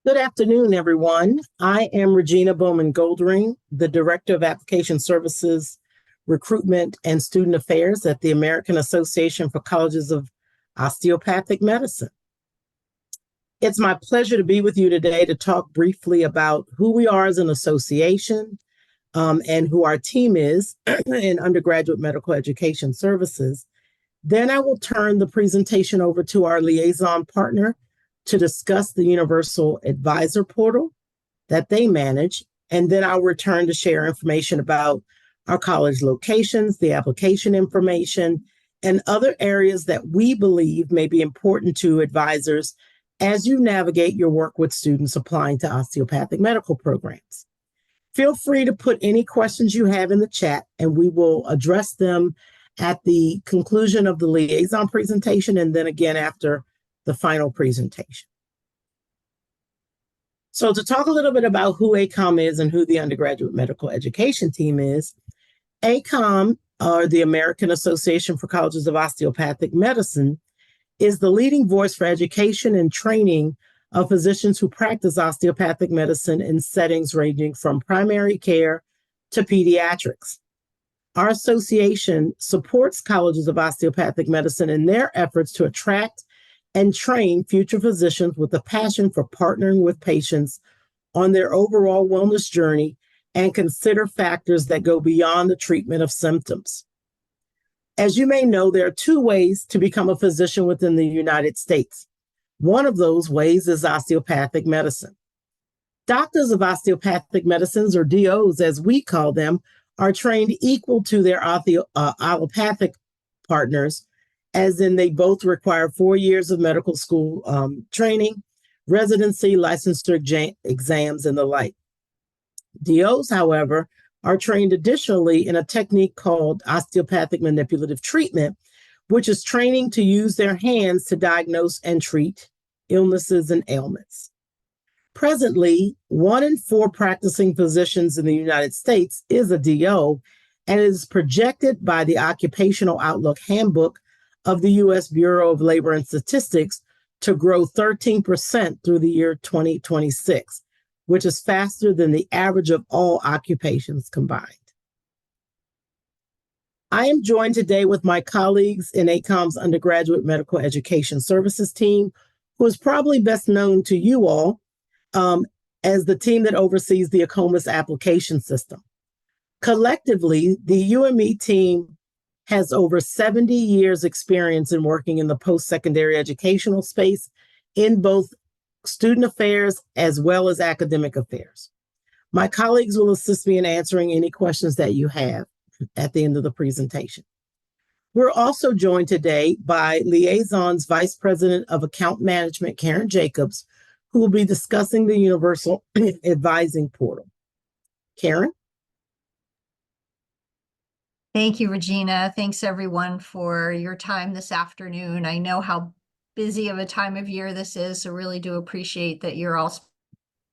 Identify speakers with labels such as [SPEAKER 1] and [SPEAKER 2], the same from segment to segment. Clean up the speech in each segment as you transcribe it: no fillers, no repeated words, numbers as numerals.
[SPEAKER 1] Good afternoon, everyone. I am Regina Bowman Goldring, the Director of Application Services, Recruitment, and Student Affairs at the American Association for Colleges of Osteopathic Medicine. It's my pleasure to be with you today to talk briefly about who we are as an association and who our team is in undergraduate medical education services. Then I will turn the presentation over to our liaison partner to discuss the Universal Advisor Portal that they manage, and then I'll return to share information about our college locations, the application information, and other areas that we believe may be important to advisors as you navigate your work with students applying to osteopathic medical programs. Feel free to put any questions you have in the chat, and we will address them at the conclusion of the liaison presentation and then again after the final presentation. So to talk a little bit about who AACOM is and who the undergraduate medical education team is, AACOM, or the American Association for Colleges of Osteopathic Medicine, is the leading voice for education and training of physicians who practice osteopathic medicine in settings ranging from primary care to pediatrics. Our association supports colleges of osteopathic medicine in their efforts to attract and train future physicians with a passion for partnering with patients on their overall wellness journey and consider factors that go beyond the treatment of symptoms. As you may know, there are two ways to become a physician within the United States. One of those ways is osteopathic medicine. Doctors of osteopathic medicines, or DOs as we call them, are trained equal to their allopathic partners, as in they both require 4 years of medical school training, residency, licensure exams, and the like. DOs, however, are trained additionally in a technique called osteopathic manipulative treatment, which is training to use their hands to diagnose and treat illnesses and ailments. Presently, 1 in 4 practicing physicians in the United States is a DO, and it is projected by the Occupational Outlook Handbook of the U.S. Bureau of Labor and Statistics to grow 13% through the year 2026, which is faster than the average of all occupations combined. I am joined today with my colleagues in AACOM's undergraduate medical education services team, who is probably best known to you all as the team that oversees the ACCOMAS application system. Collectively, the UME team has over 70 years experience in working in the post-secondary educational space in both student affairs as well as academic affairs. My colleagues will assist me in answering any questions that you have at the end of the presentation. We're also joined today by Liaison's Vice President of Account Management, Karen Jacobs, who will be discussing the Universal Advising Portal. Karen?
[SPEAKER 2] Thank you, Regina. Thanks, everyone, for your time this afternoon. I know how busy of a time of year this is, so really do appreciate that you're all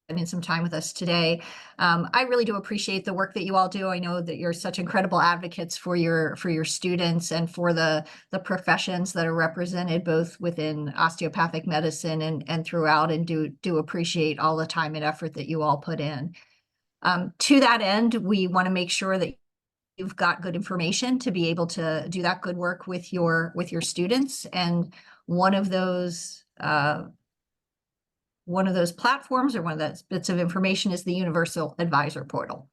[SPEAKER 2] spending some time with us today. I really do appreciate the work that you all do. I know that you're such incredible advocates for your students and for the professions that are represented both within osteopathic medicine and throughout, and do appreciate all the time and effort that you all put in. To that end, we want to make sure that you've got good information to be able to do that good work with your students. And one of those platforms, or one of those bits of information, is the Universal Advisor Portal.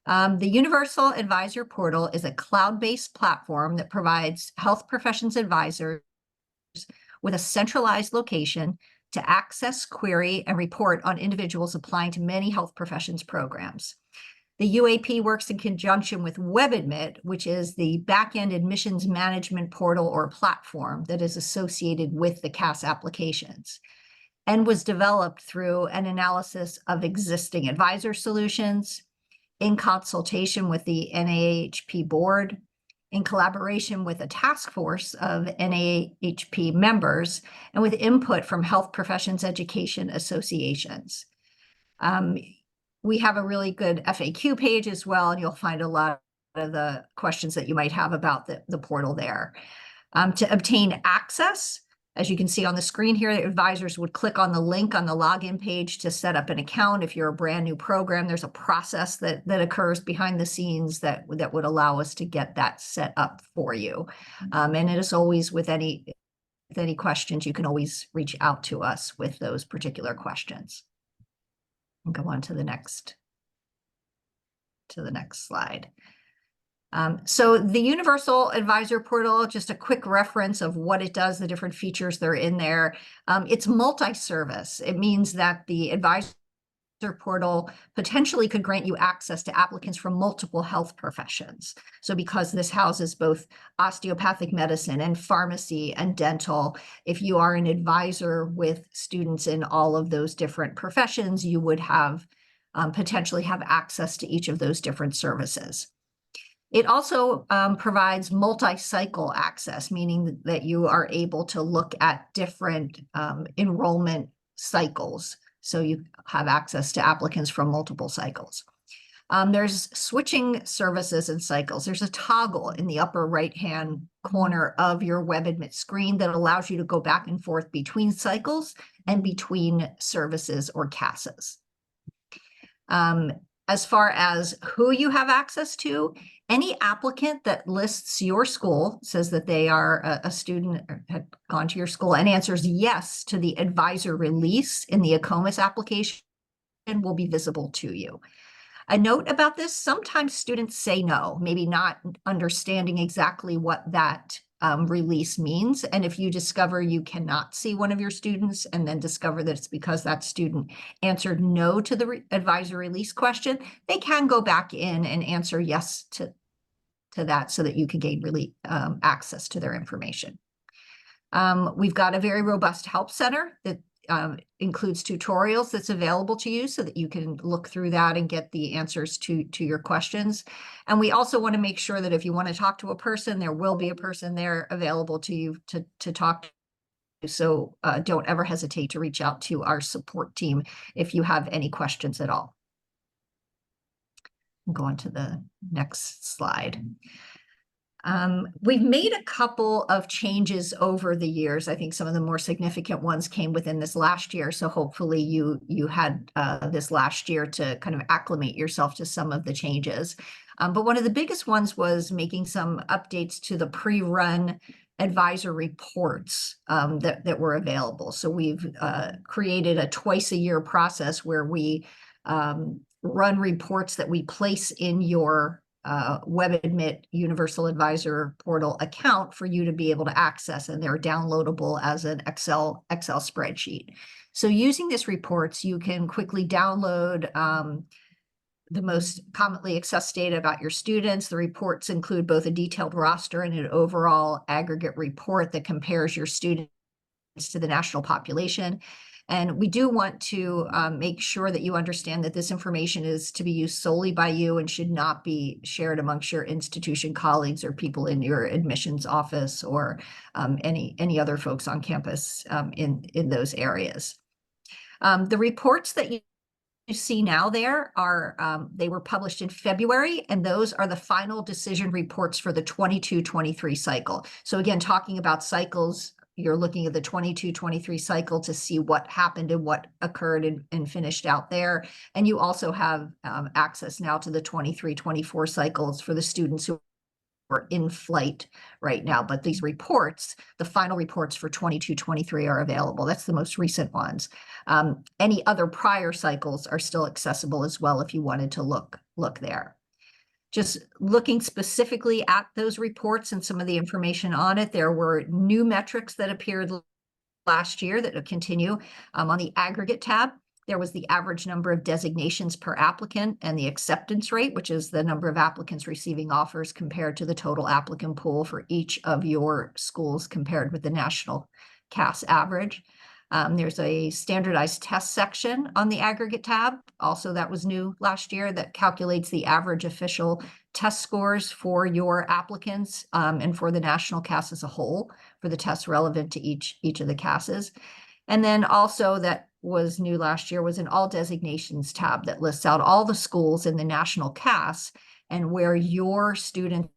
[SPEAKER 2] The Universal Advisor Portal is a cloud-based platform that provides health professions advisors with a centralized location to access, query, and report on individuals applying to many health professions programs. The UAP works in conjunction with WebAdmit, which is the back-end admissions management portal or platform that is associated with the CAS applications, and was developed through an analysis of existing advisor solutions, in consultation with the NAAHP board, in collaboration with a task force of NAAHP members, and with input from health professions education associations. We have a really good FAQ page as well, and you'll find a lot of the questions that you might have about the portal there. To obtain access, As you can see on the screen here, advisors would click on the link on the login page to set up an account. If you're a brand new program, there's a process that occurs behind the scenes that would allow us to get that set up for you. And it is always with any questions, you can always reach out to us with those particular questions. And go on to the next slide. So the Universal Advisor Portal, just a quick reference of what it does, the different features that are in there. It's multi-service. It means that the Advisor Portal potentially could grant you access to applicants from multiple health professions. So because this houses both osteopathic medicine and pharmacy and dental, if you are an advisor with students in all of those different professions, you would have potentially have access to each of those different services. It also provides multi-cycle access, meaning that you are able to look at different enrollment cycles. So you have access to applicants from multiple cycles. There's switching services and cycles. There's a toggle in the upper right-hand corner of your WebAdmit screen that allows you to go back and forth between cycles and between services or CASAs. As far as who you have access to, any applicant that lists your school, says that they are a student or had gone to your school and answers yes to the advisor release in the ACCOMAS application will be visible to you. A note about this, sometimes students say no, maybe not understanding exactly what that release means. And if you discover you cannot see one of your students and then discover that it's because that student answered no to the advisor release question, they can go back in and answer yes to that so that you can gain access to their information. We've got a very robust help center that includes tutorials that's available to you so that you can look through that and get the answers to your questions. And we also want to make sure that if you want to talk to a person, there will be a person there available to you to talk to. So don't ever hesitate to reach out to our support team if you have any questions at all. Go on to the next slide. We've made a couple of changes over the years. I think some of the more significant ones came within this last year. So hopefully you had this last year to kind of acclimate yourself to some of the changes. But one of the biggest ones was making some updates to the pre-run advisor reports that were available. So we've created a twice-a-year process where we run reports that we place in your WebAdmit Universal Advisor Portal account for you to be able to access, and they're downloadable as an Excel spreadsheet. So using these reports, you can quickly download the most commonly accessed data about your students. The reports include both a detailed roster and an overall aggregate report that compares your students to the national population. And we do want to make sure that you understand that this information is to be used solely by you and should not be shared amongst your institution colleagues or people in your admissions office or any other folks on campus in those areas. The reports that you see now there are, they were published in February, and those are the final decision reports for the 22-23 cycle. So again, talking about cycles, you're looking at the 22-23 cycle to see what happened and what occurred and finished out there. And you also have access now to the 23-24 cycles for the students who are in flight right now. But these reports, the final reports for 22-23 are available. That's the most recent ones. Any other prior cycles are still accessible as well if you wanted to look there. Just looking specifically at those reports and some of the information on it, there were new metrics that appeared last year that will continue. On the aggregate tab, there was the average number of designations per applicant and the acceptance rate, which is the number of applicants receiving offers compared to the total applicant pool for each of your schools compared with the national CAS average. There's a standardized test section on the aggregate tab. Also, that was new last year, that calculates the average official test scores for your applicants and for the national CAS as a whole for the tests relevant to each of the CASs. And then also that was new last year was an all designations tab that lists out all the schools in the national CAS and where your students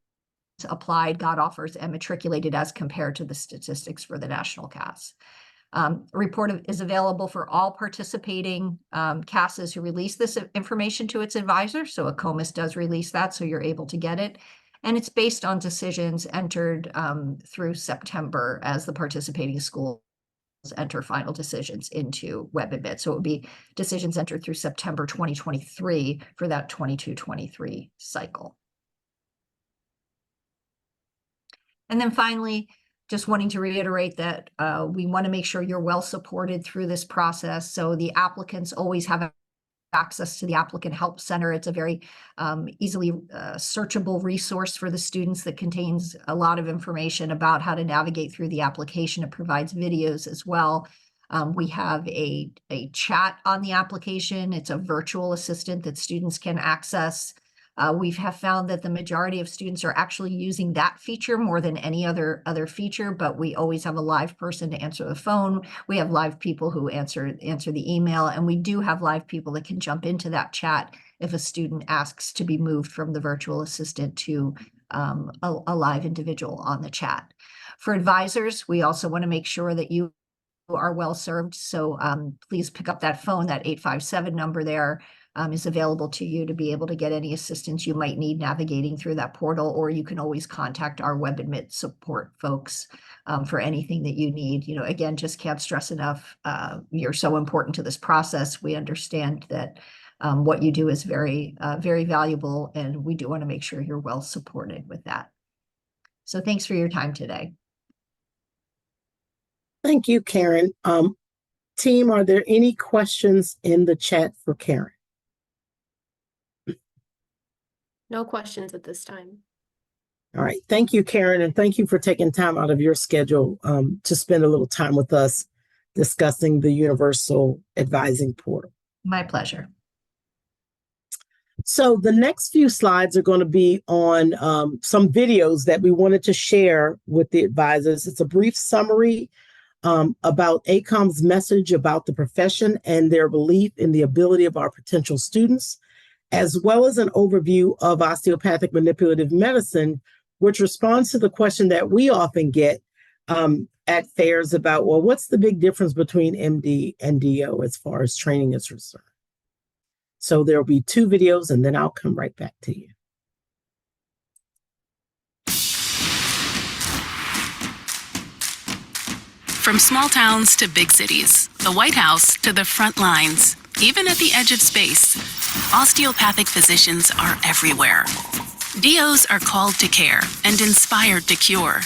[SPEAKER 2] applied, got offers, and matriculated as compared to the statistics for the national CAS. A report is available for all participating CASs who release this information to its advisor. So ACCOMAS does release that, so you're able to get it. And it's based on decisions entered through September as the participating schools enter final decisions into WebAdmit. So it would be decisions entered through September 2023 for that 22-23 cycle. And then finally, just wanting to reiterate that we want to make sure you're well supported through this process. So the applicants always have access to the Applicant Help Center. It's a very easily searchable resource for the students that contains a lot of information about how to navigate through the application. It provides videos as well. We have a chat on the application. It's a virtual assistant that students can access. We have found that the majority of students are actually using that feature more than any other feature, but we always have a live person to answer the phone. We have live people who answer the email, and we do have live people that can jump into that chat if a student asks to be moved from the virtual assistant to a live individual on the chat. For advisors, we also want to make sure that you are well served. So please pick up that phone. That 857 number there is available to you to be able to get any assistance you might need navigating through that portal, or you can always contact our WebAdmit support folks for anything that you need. You know, again, just can't stress enough, you're so important to this process. We understand that what you do is very, very valuable, and we do want to make sure you're well supported with that. So thanks for your time today.
[SPEAKER 1] Thank you, Karen. Team, are there any questions in the chat for Karen?
[SPEAKER 3] No questions at this time.
[SPEAKER 1] All right. Thank you, Karen, and thank you for taking time out of your schedule to spend a little time with us discussing the Universal Advising Portal.
[SPEAKER 2] My pleasure.
[SPEAKER 1] So the next few slides are going to be on some videos that we wanted to share with the advisors. It's a brief summary about AACOM's message about the profession and their belief in the ability of our potential students, as well as an overview of osteopathic manipulative medicine, which responds to the question that we often get at fairs about, well, what's the big difference between MD and DO as far as training is concerned? So there'll be 2 videos, and then I'll come right back to you.
[SPEAKER 4] From small towns to big cities, the White House to the front lines, even at the edge of space, osteopathic physicians are everywhere. DOs are called to care and inspired to cure.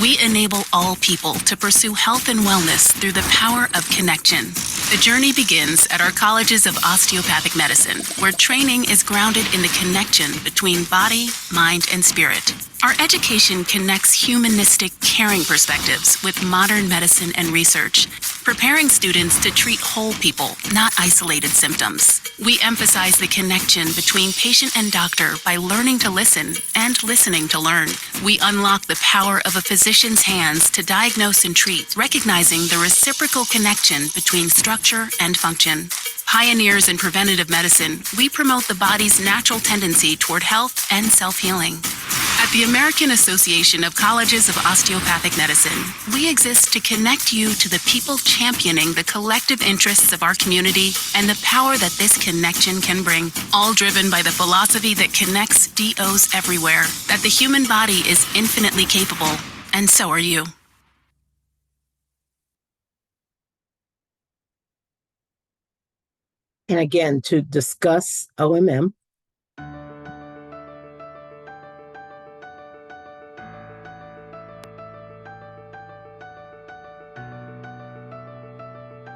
[SPEAKER 4] We enable all people to pursue health and wellness through the power of connection. The journey begins at our colleges of osteopathic medicine, where training is grounded in the connection between body, mind, and spirit. Our education connects humanistic, caring perspectives with modern medicine and research, preparing students to treat whole people, not isolated symptoms. We emphasize the connection between patient and doctor by learning to listen and listening to learn. We unlock the power of a physician's hands to diagnose and treat, recognizing the reciprocal connection between structure and function. Pioneers in preventative medicine, we promote the body's natural tendency toward health and self-healing. At the American Association of Colleges of Osteopathic Medicine, we exist to connect you to the people championing the collective interests of our community and the power that this connection can bring, all driven by the philosophy that connects DOs everywhere, that the human body is infinitely capable, and so are you.
[SPEAKER 1] And again, to discuss OMM,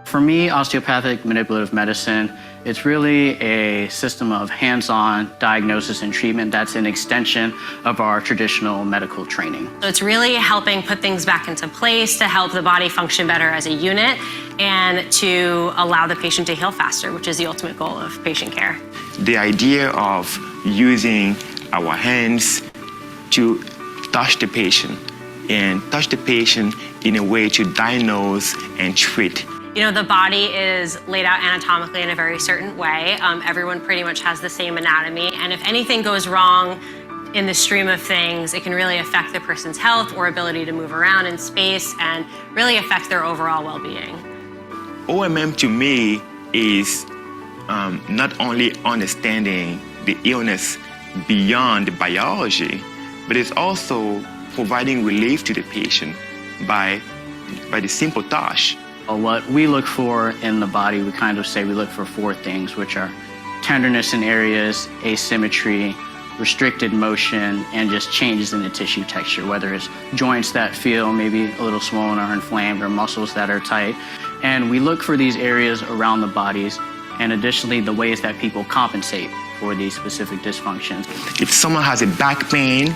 [SPEAKER 5] For me, osteopathic manipulative medicine, it's really a system of hands-on diagnosis and treatment that's an extension of our traditional medical training.
[SPEAKER 6] So it's really helping put things back into place to help the body function better as a unit and to allow the patient to heal faster, which is the ultimate goal of patient care.
[SPEAKER 7] The idea of using our hands to touch the patient and touch the patient in a way to diagnose and treat.
[SPEAKER 6] You know, the body is laid out anatomically in a very certain way. Everyone pretty much has the same anatomy. And if anything goes wrong, in the stream of things, it can really affect the person's health or ability to move around in space and really affect their overall well-being.
[SPEAKER 7] OMM to me is not only understanding the illness beyond the biology, but it's also providing relief to the patient by the simple touch.
[SPEAKER 5] What we look for in the body, we kind of say we look for 4 things, which are tenderness in areas, asymmetry, restricted motion, and just changes in the tissue texture, whether it's joints that feel maybe a little swollen or inflamed or muscles that are tight. And we look for these areas around the bodies, and additionally the ways that people compensate for these specific dysfunctions.
[SPEAKER 7] If someone has a back pain,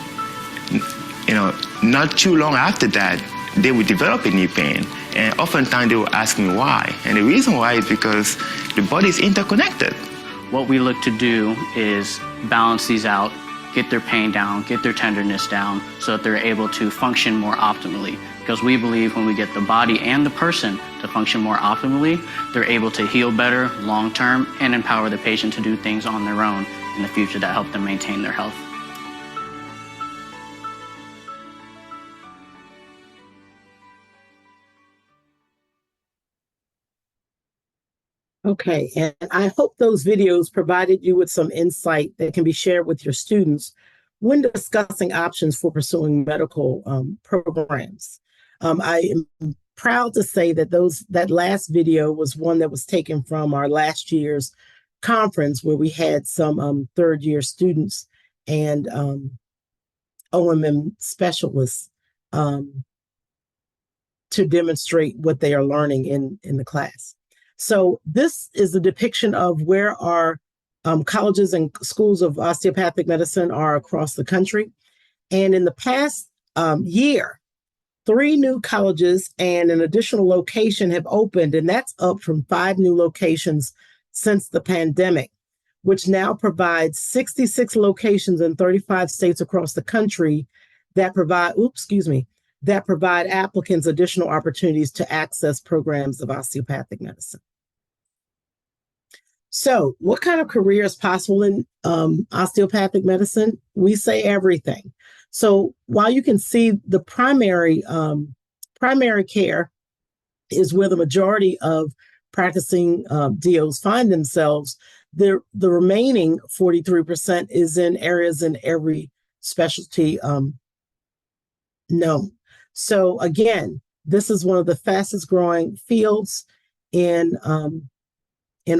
[SPEAKER 7] not too long after that, they will develop a knee pain. And oftentimes they will ask me why. And the reason why is because the body is interconnected.
[SPEAKER 5] What we look to do is balance these out, get their pain down, get their tenderness down, so that they're able to function more optimally. Because we believe when we get the body and the person to function more optimally, they're able to heal better long-term and empower the patient to do things on their own in the future that help them maintain their health.
[SPEAKER 1] Okay, and I hope those videos provided you with some insight that can be shared with your students when discussing options for pursuing medical programs. I am proud to say that that last video was one that was taken from our last year's conference, where we had some third-year students and OMM specialists to demonstrate what they are learning in the class. So this is a depiction of where our colleges and schools of osteopathic medicine are across the country. And in the past year, 3 new colleges and an additional location have opened, and that's up from 5 new locations since the pandemic, which now provides 66 locations in 35 states across the country that provide applicants additional opportunities to access programs of osteopathic medicine. So what kind of career is possible in osteopathic medicine? We say everything. So while you can see the primary care is where the majority of practicing DOs find themselves, the remaining 43% is in areas in every specialty known. So again, this is one of the fastest growing fields in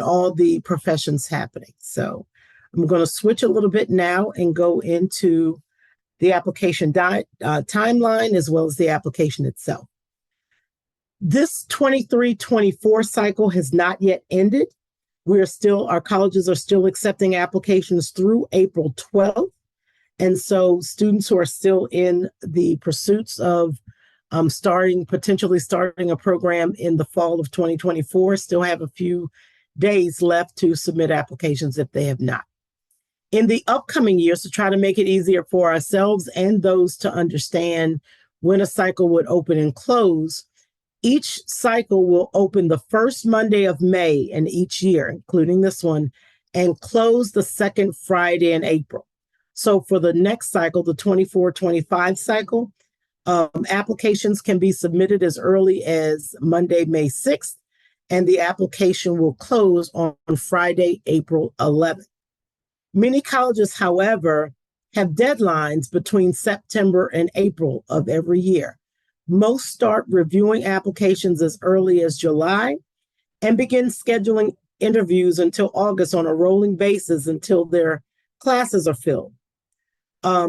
[SPEAKER 1] all the professions happening. So I'm going to switch a little bit now and go into the application timeline as well as the application itself. This 23-24 cycle has not yet ended. Our colleges are still accepting applications through April 12th. And so students who are still in the pursuits of potentially starting a program in the fall of 2024 still have a few days left to submit applications if they have not. In the upcoming years, to try to make it easier for ourselves and those to understand when a cycle would open and close, each cycle will open the first Monday of May in each year, including this one, and close the second Friday in April. So for the next cycle, the 24-25 cycle, applications can be submitted as early as Monday, May 6th, and the application will close on Friday, April 11th. Many colleges, however, have deadlines between September and April of every year. Most start reviewing applications as early as July and begin scheduling interviews until August on a rolling basis until their classes are filled.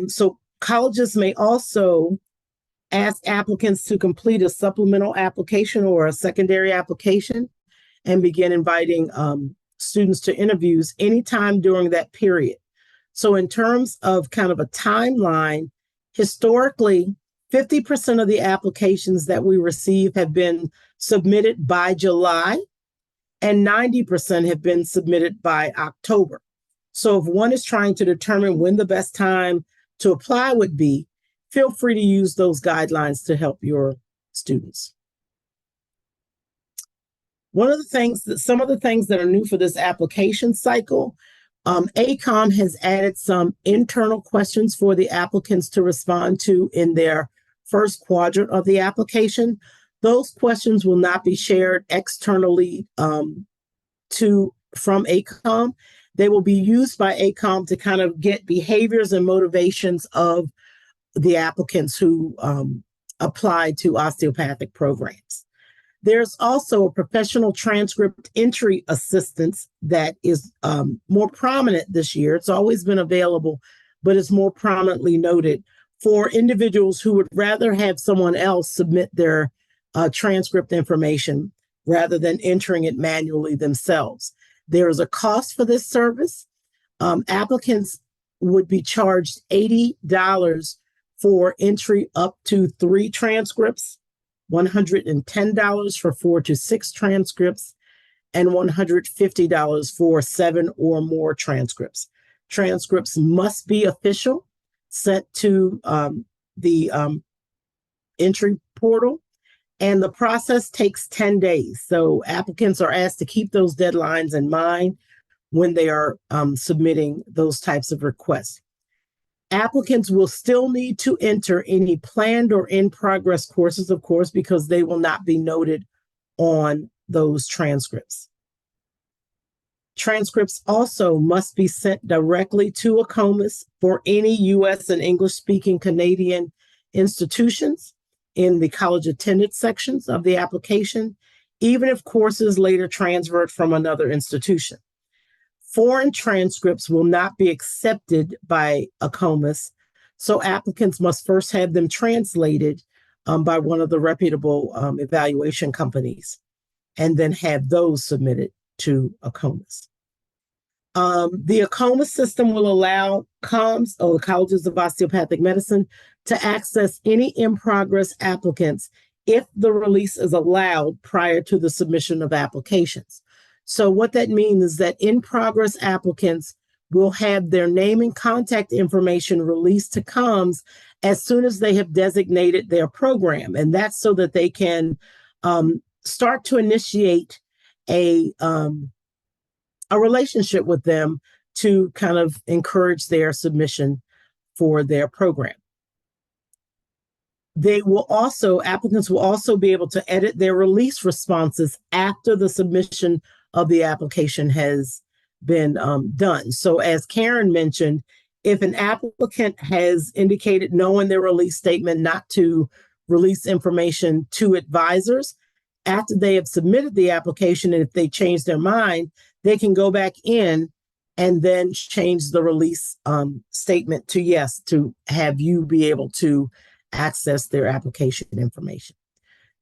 [SPEAKER 1] So colleges may also ask applicants to complete a supplemental application or a secondary application and begin inviting students to interviews anytime during that period. So in terms of kind of a timeline, historically, 50% of the applications that we receive have been submitted by July, and 90% have been submitted by October. So if one is trying to determine when the best time to apply would be, feel free to use those guidelines to help your students. Some of the things that are new for this application cycle, AACOM has added some internal questions for the applicants to respond to in their first quadrant of the application. Those questions will not be shared externally from AACOM. They will be used by AACOM to kind of get behaviors and motivations of the applicants who apply to osteopathic programs. There's also a professional transcript entry assistance that is more prominent this year. It's always been available, but it's more prominently noted for individuals who would rather have someone else submit their transcript information rather than entering it manually themselves. There is a cost for this service. Applicants would be charged $80 for entry up to 3 transcripts, $110 for 4 to 6 transcripts, and $150 for 7 or more transcripts. Transcripts must be official, sent to the entry portal, and the process takes 10 days. So applicants are asked to keep those deadlines in mind when they are submitting those types of requests. Applicants will still need to enter any planned or in-progress courses, of course, because they will not be noted on those transcripts. Transcripts also must be sent directly to ACCOMAS for any U.S. and English-speaking Canadian institutions in the college attendance sections of the application, even if courses later transferred from another institution. Foreign transcripts will not be accepted by ACCOMAS, so applicants must first have them translated by one of the reputable evaluation companies and then have those submitted to ACCOMAS. The ACCOMAS system will allow COMS, or the Colleges of Osteopathic Medicine, to access any in-progress applicants if the release is allowed prior to the submission of applications. So what that means is that in-progress applicants will have their name and contact information released to COMS as soon as they have designated their program. And that's so that they can start to initiate a relationship with them to kind of encourage their submission for their program. Applicants will also be able to edit their release responses after the submission of the application has been done. So as Karen mentioned, if an applicant has indicated no in their release statement not to release information to advisors, after they have submitted the application, and if they change their mind, they can go back in and then change the release statement to yes, to have you be able to access their application information.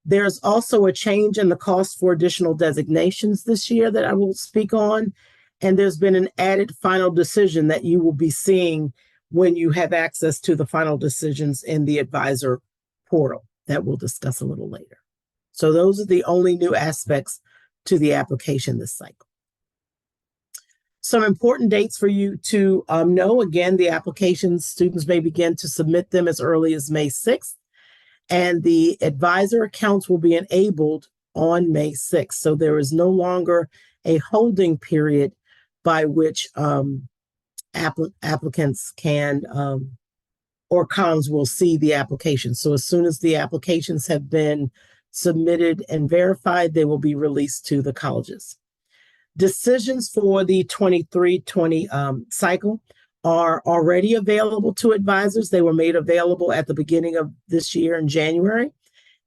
[SPEAKER 1] There's also a change in the cost for additional designations this year that I will speak on. And there's been an added final decision that you will be seeing when you have access to the final decisions in the advisor portal that we'll discuss a little later. So those are the only new aspects to the application this cycle. Some important dates for you to know. Again, the applications, students may begin to submit them as early as May 6th. And the advisor accounts will be enabled on May 6th. So there is no longer a holding period by which applicants can or COMS will see the application. So as soon as the applications have been submitted and verified, they will be released to the colleges. Decisions for the 23-20 cycle are already available to advisors. They were made available at the beginning of this year in January,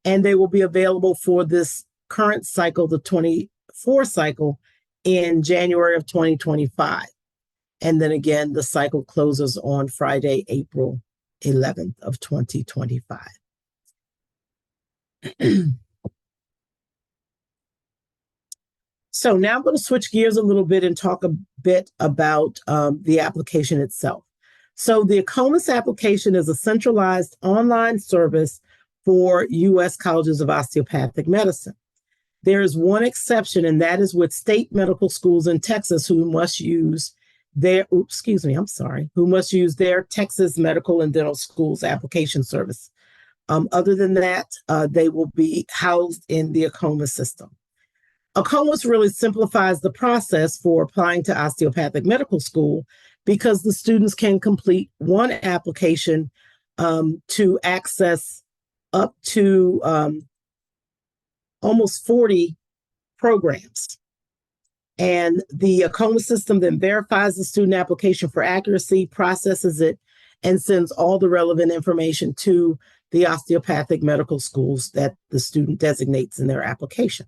[SPEAKER 1] and they will be available for this current cycle, the 24 cycle, in January of 2025. And then again, the cycle closes on Friday, April 11th of 2025. So now I'm going to switch gears a little bit and talk a bit about the application itself. So the ACCOMAS application is a centralized online service for U.S. colleges of osteopathic medicine. There is one exception, and that is with state medical schools in Texas who must use their, who must use their Texas Medical and Dental Schools application service. Other than that, they will be housed in the ACCOMAS system. ACCOMAS really simplifies the process for applying to osteopathic medical school because the students can complete one application to access up to almost 40 programs. And the ACCOMAS system then verifies the student application for accuracy, processes it, and sends all the relevant information to the osteopathic medical schools that the student designates in their application.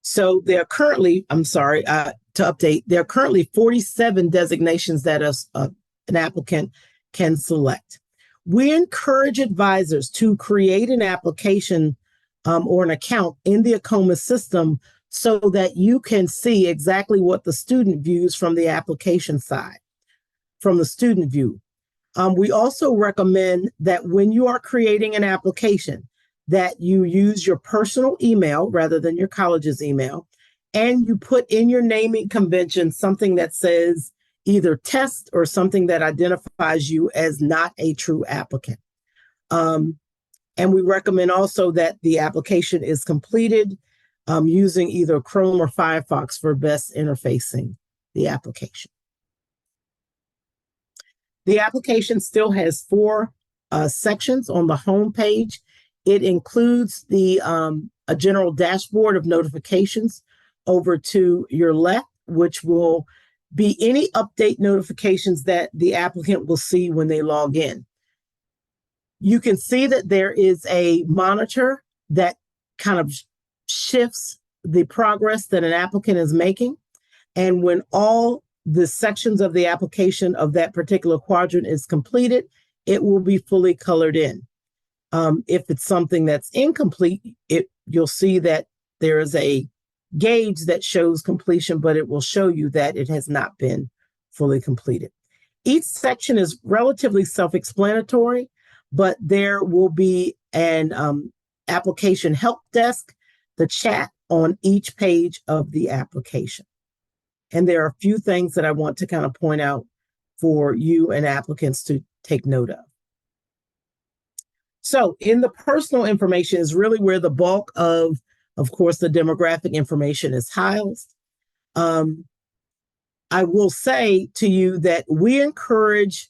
[SPEAKER 1] So there are currently, to update, there are currently 47 designations that an applicant can select. We encourage advisors to create an application or an account in the ACCOMAS system so that you can see exactly what the student views from the application side, from the student view. We also recommend that when you are creating an application, that you use your personal email rather than your college's email, and you put in your naming convention something that says either test or something that identifies you as not a true applicant. And we recommend also that the application is completed using either Chrome or Firefox for best interfacing the application. The application still has 4 sections on the home page. It includes a general dashboard of notifications over to your left, which will be any update notifications that the applicant will see when they log in. You can see that there is a monitor that kind of shifts the progress that an applicant is making. And when all the sections of the application of that particular quadrant is completed, it will be fully colored in. If it's something that's incomplete, you'll see that there is a gauge that shows completion, but it will show you that it has not been fully completed. Each section is relatively self-explanatory, but there will be an application help desk, the chat on each page of the application. And there are a few things that I want to kind of point out for you and applicants to take note of. So in the personal information is really where the bulk of course, the demographic information is housed. I will say to you that we encourage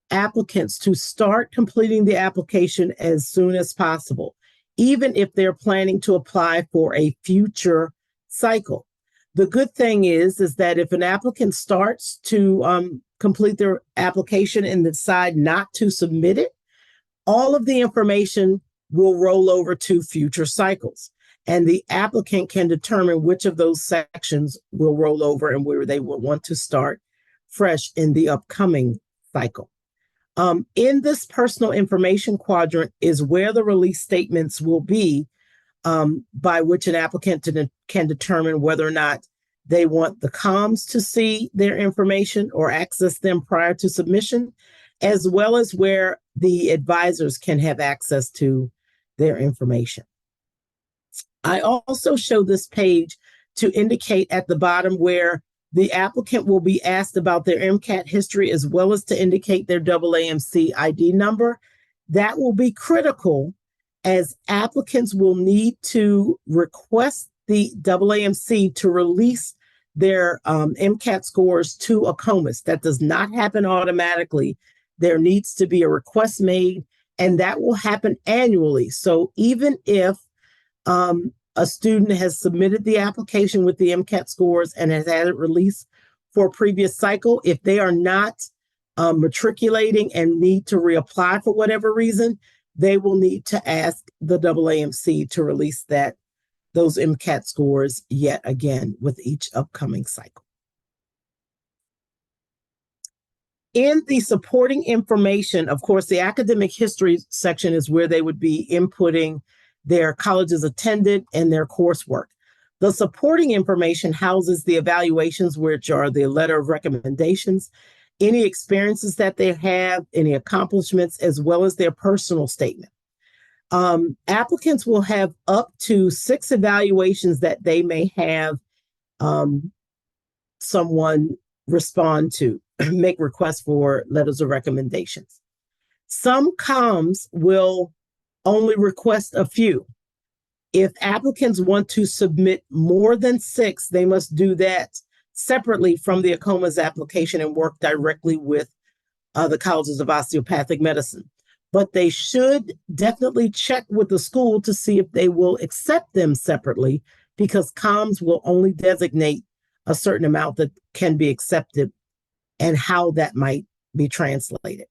[SPEAKER 1] applicants to start completing the application as soon as possible, even if they're planning to apply for a future cycle. The good thing is that if an applicant starts to complete their application and decide not to submit it, all of the information will roll over to future cycles. And the applicant can determine which of those sections will roll over and where they will want to start fresh in the upcoming cycle. In this personal information quadrant is where the release statements will be, by which an applicant can determine whether or not they want the COMs to see their information or access them prior to submission, as well as where the advisors can have access to their information. I also show this page to indicate at the bottom where the applicant will be asked about their MCAT history, as well as to indicate their AAMC ID number. That will be critical, as applicants will need to request the AAMC to release their MCAT scores to ACCOMAS. That does not happen automatically. There needs to be a request made, and that will happen annually. So even if a student has submitted the application with the MCAT scores and has had it released for a previous cycle, if they are not matriculating and need to reapply for whatever reason, they will need to ask the AAMC to release those MCAT scores yet again with each upcoming cycle. In the supporting information, of course, the academic history section is where they would be inputting their colleges attended and their coursework. The supporting information houses the evaluations, which are the letter of recommendations, any experiences that they have, any accomplishments, as well as their personal statement. Applicants will have up to 6 evaluations that they may have someone respond to, make requests for letters of recommendations. Some COMs will only request a few. If applicants want to submit more than 6, they must do that separately from the ACCOMAS application and work directly with the colleges of osteopathic medicine. But they should definitely check with the school to see if they will accept them separately, because COMS will only designate a certain amount that can be accepted and how that might be translated.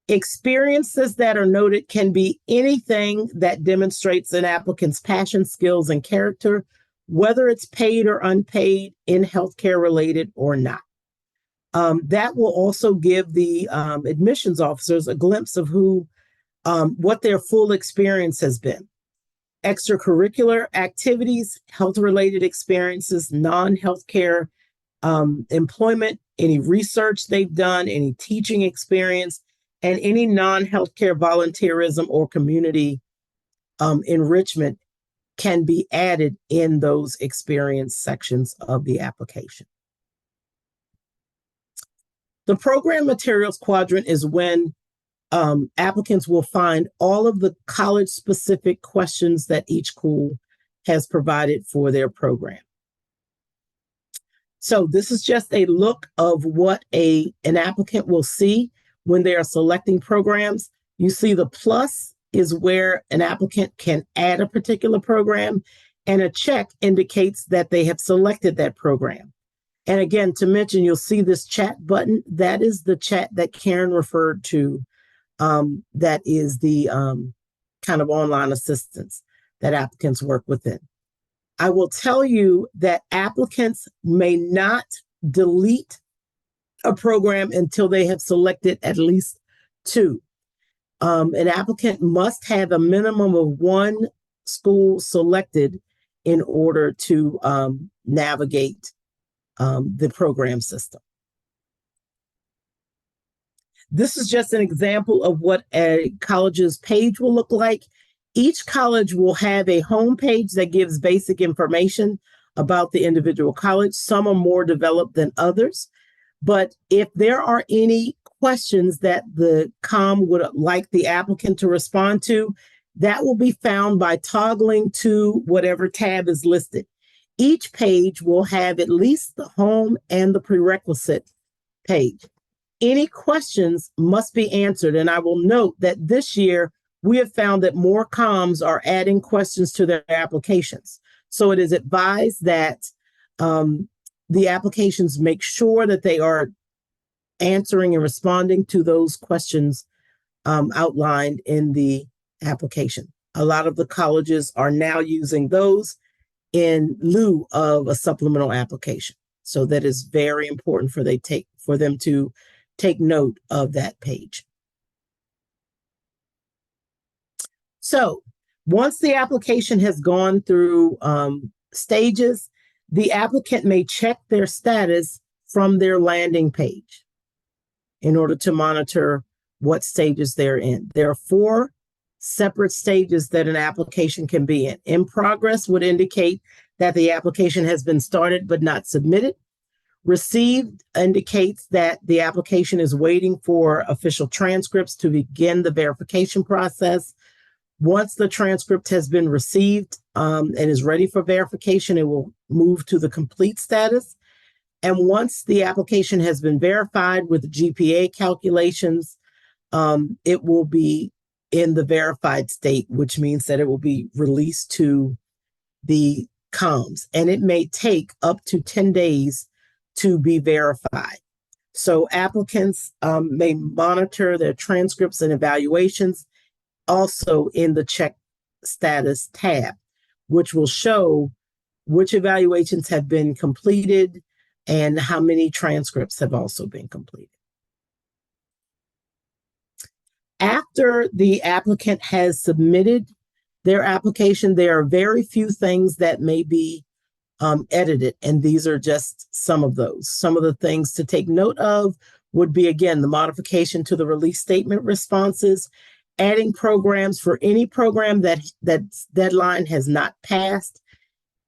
[SPEAKER 1] Experiences that are noted can be anything that demonstrates an applicant's passion, skills, and character, whether it's paid or unpaid, in healthcare related or not. That will also give the admissions officers a glimpse of what their full experience has been. Extracurricular activities, health-related experiences, non-healthcare employment, any research they've done, any teaching experience, and any non-healthcare volunteerism or community enrichment can be added in those experience sections of the application. The program materials quadrant is when applicants will find all of the college-specific questions that each school has provided for their program. So this is just a look of what an applicant will see when they are selecting programs. You see the plus is where an applicant can add a particular program, and a check indicates that they have selected that program. And again, to mention, you'll see this chat button. That is the chat that Karen referred to. That is the kind of online assistance that applicants work within. I will tell you that applicants may not delete a program until they have selected at least 2. An applicant must have a minimum of 1 school selected in order to navigate the program system. This is just an example of what a college's page will look like. Each college will have a home page that gives basic information about the individual college. Some are more developed than others. But if there are any questions that the COM would like the applicant to respond to, that will be found by toggling to whatever tab is listed. Each page will have at least the home and the prerequisite page. Any questions must be answered, and I will note that this year we have found that more COMs are adding questions to their applications. So it is advised that the applications make sure that they are answering and responding to those questions outlined in the application. A lot of the colleges are now using those in lieu of a supplemental application. So that is very important for them to take note of that page. So once the application has gone through stages, the applicant may check their status from their landing page in order to monitor what stages they're in. There are 4 separate stages that an application can be in. In progress would indicate that the application has been started but not submitted. Received indicates that the application is waiting for official transcripts to begin the verification process. Once the transcript has been received and is ready for verification, it will move to the complete status. And once the application has been verified with GPA calculations, it will be in the verified state, which means that it will be released to the COMs. And it may take up to 10 days to be verified. So applicants may monitor their transcripts and evaluations also in the check status tab, which will show which evaluations have been completed and how many transcripts have also been completed. After the applicant has submitted their application, there are very few things that may be edited, and these are just some of those. Some of the things to take note of would be, again, the modification to the release statement responses, adding programs for any program that deadline has not passed.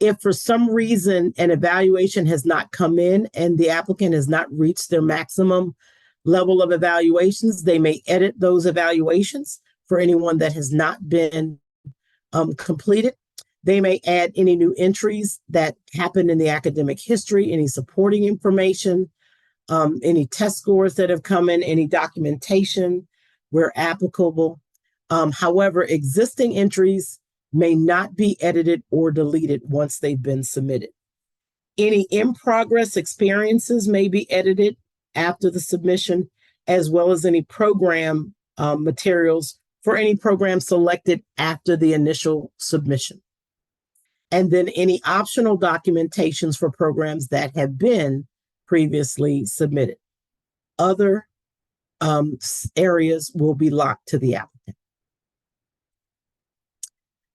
[SPEAKER 1] If for some reason an evaluation has not come in and the applicant has not reached their maximum level of evaluations, they may edit those evaluations for anyone that has not been completed. They may add any new entries that happened in the academic history, any supporting information, any test scores that have come in, any documentation where applicable. However, existing entries may not be edited or deleted once they've been submitted. Any in-progress experiences may be edited after the submission, as well as any program materials for any program selected after the initial submission. And then any optional documentations for programs that have been previously submitted. Other areas will be locked to the applicant.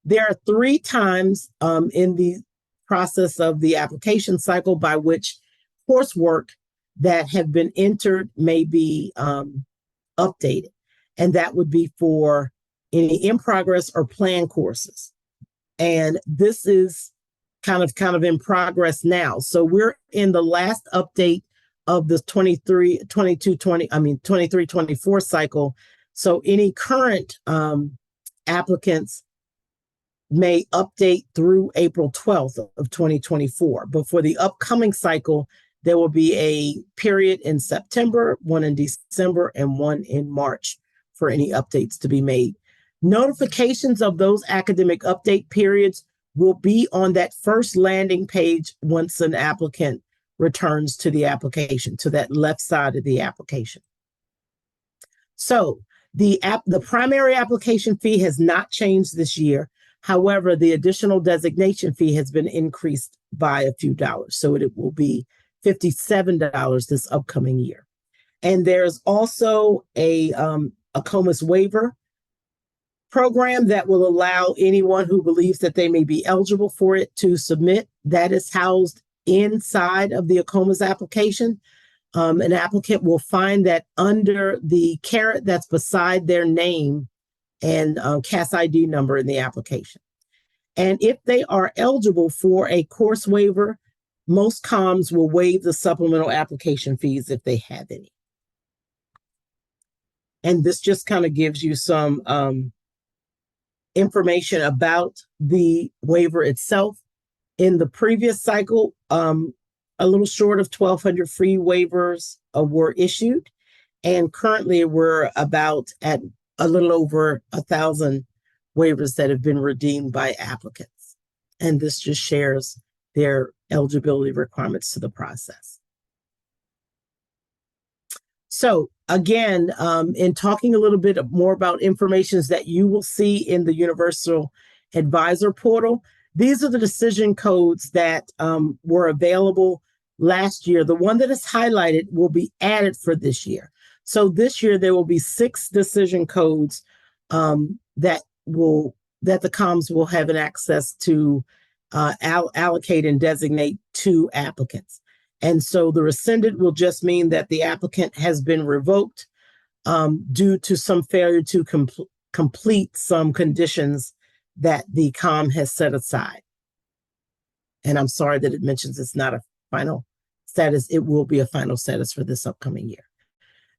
[SPEAKER 1] There are 3 times in the process of the application cycle by which coursework that have been entered may be updated. And that would be for any in progress or planned courses. And this is kind of in progress now. So we're in the last update of the 23-24 cycle. So any current applicants may update through April 12th of 2024. But for the upcoming cycle, there will be a period in September, one in December, and one in March for any updates to be made. Notifications of those academic update periods will be on that first landing page once an applicant returns to the application, to that left side of the application. So the primary application fee has not changed this year. However, the additional designation fee has been increased by a few dollars. So it will be $57 this upcoming year. And there's also a ACCOMAS waiver program that will allow anyone who believes that they may be eligible for it to submit. That is housed inside of the ACCOMAS application. An applicant will find that under the caret that's beside their name and CAS ID number in the application. And if they are eligible for a course waiver, most comms will waive the supplemental application fees if they have any. And this just kind of gives you some information about the waiver itself. In the previous cycle, a little short of 1,200 free waivers were issued. And currently we're about at a little over 1,000 waivers that have been redeemed by applicants. And this just shares their eligibility requirements to the process. So again, in talking a little bit more about information that you will see in the Universal Advisor Portal, these are the decision codes that were available last year. The one that is highlighted will be added for this year. So this year there will be 6 decision codes that the comms will have an access to allocate and designate to applicants. And so the rescinded will just mean that the applicant has been revoked due to some failure to complete some conditions that the comm has set aside. And I'm sorry that it mentions it's not a final status. It will be a final status for this upcoming year.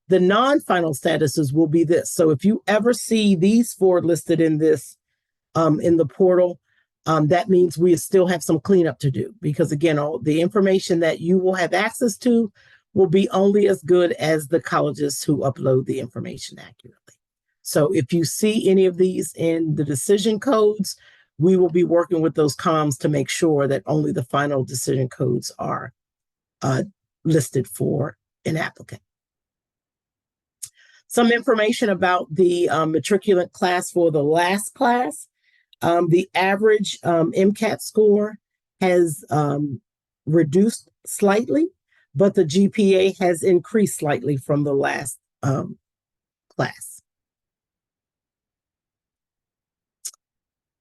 [SPEAKER 1] The non-final statuses will be this. So if you ever see these 4 listed in this, in the portal, that means we still have some cleanup to do, because again, all the information that you will have access to will be only as good as the colleges who upload the information accurately. So if you see any of these in the decision codes, we will be working with those comms to make sure that only the final decision codes are listed for an applicant. Some information about the matriculant class for the last class. The average MCAT score has reduced slightly, but the GPA has increased slightly from the last class.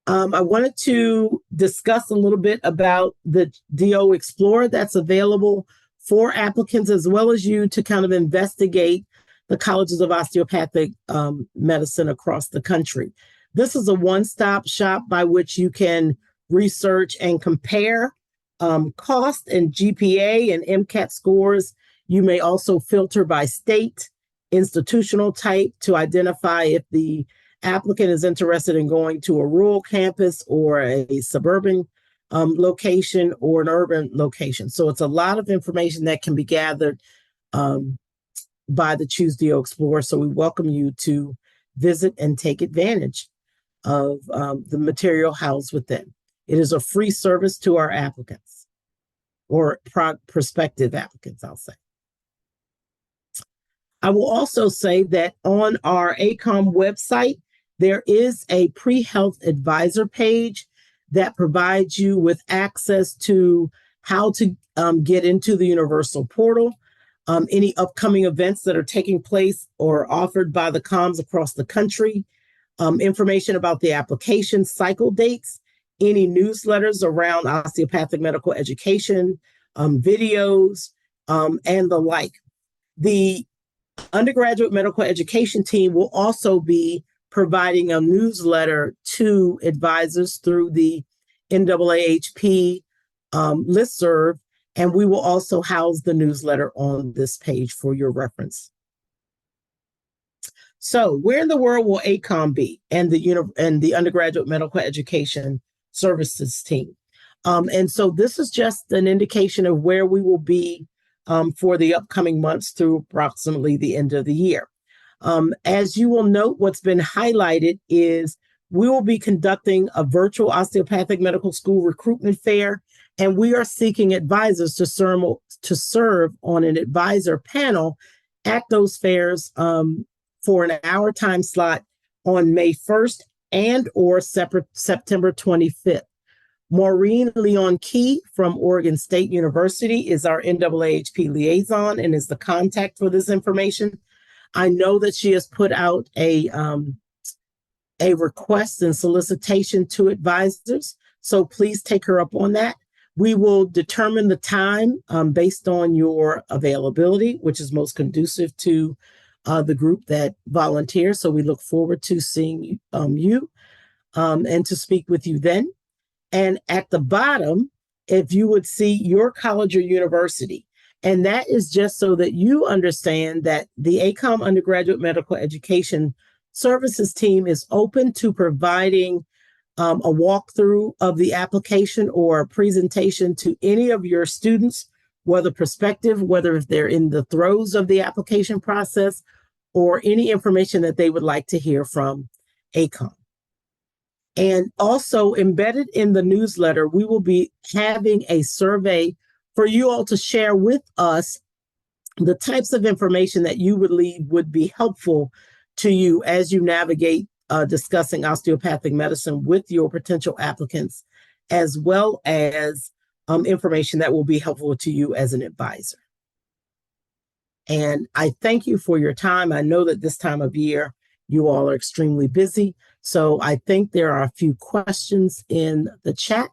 [SPEAKER 1] I wanted to discuss a little bit about the DO Explorer that's available for applicants as well as you to kind of investigate the colleges of osteopathic medicine across the country. This is a one-stop shop by which you can research and compare cost and GPA and MCAT scores. You may also filter by state, institutional type to identify if the applicant is interested in going to a rural campus or a suburban location or an urban location. So it's a lot of information that can be gathered by the Choose DO Explorer. So we welcome you to visit and take advantage of the material housed within. It is a free service to our applicants or prospective applicants, I'll say. I will also say that on our AACOM website, there is a pre-health advisor page that provides you with access to how to get into the universal portal, any upcoming events that are taking place or offered by the COMs across the country, information about the application cycle dates, any newsletters around osteopathic medical education, videos, and the like. The undergraduate medical education team will also be providing a newsletter to advisors through the NAAHP listserv, and we will also house the newsletter on this page for your reference. So where in the world will AACOM be and the undergraduate medical education services team? And so this is just an indication of where we will be for the upcoming months through approximately the end of the year. As you will note, what's been highlighted is we will be conducting a virtual osteopathic medical school recruitment fair, and we are seeking advisors to serve on an advisor panel at those fairs for an hour time slot on May 1st and or September 25th. Maureen Leon Key from Oregon State University is our NAAHP liaison and is the contact for this information. I know that she has put out a request and solicitation to advisors, so please take her up on that. We will determine the time based on your availability, which is most conducive to the group that volunteers. So we look forward to seeing you and to speak with you then. And at the bottom, if you would see your college or university, and that is just so that you understand that the AACOM Undergraduate Medical Education Services team is open to providing a walkthrough of the application or a presentation to any of your students, whether prospective, whether if they're in the throes of the application process, or any information that they would like to hear from AACOM. And also embedded in the newsletter, we will be having a survey for you all to share with us the types of information that you would believe would be helpful to you as you navigate discussing osteopathic medicine with your potential applicants, as well as information that will be helpful to you as an advisor. And I thank you for your time. I know that this time of year, you all are extremely busy. So I think there are a few questions in the chat.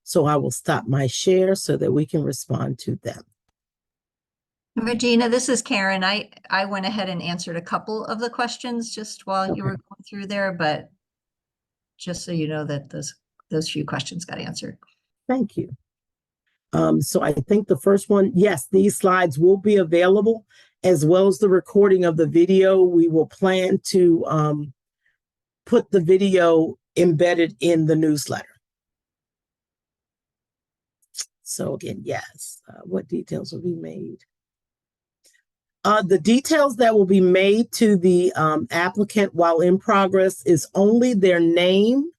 [SPEAKER 1] So I will stop my share so that we can respond to them.
[SPEAKER 2] Regina, this is Karen. I went ahead and answered a couple of the questions just while you were going through there, but just so you know that those few questions got answered.
[SPEAKER 1] Thank you. So I think the first one, yes, these slides will be available as well as the recording of the video. We will plan to put the video embedded in the newsletter. So again, yes, what details will be made? The details that will be made to the applicant while in progress is only their name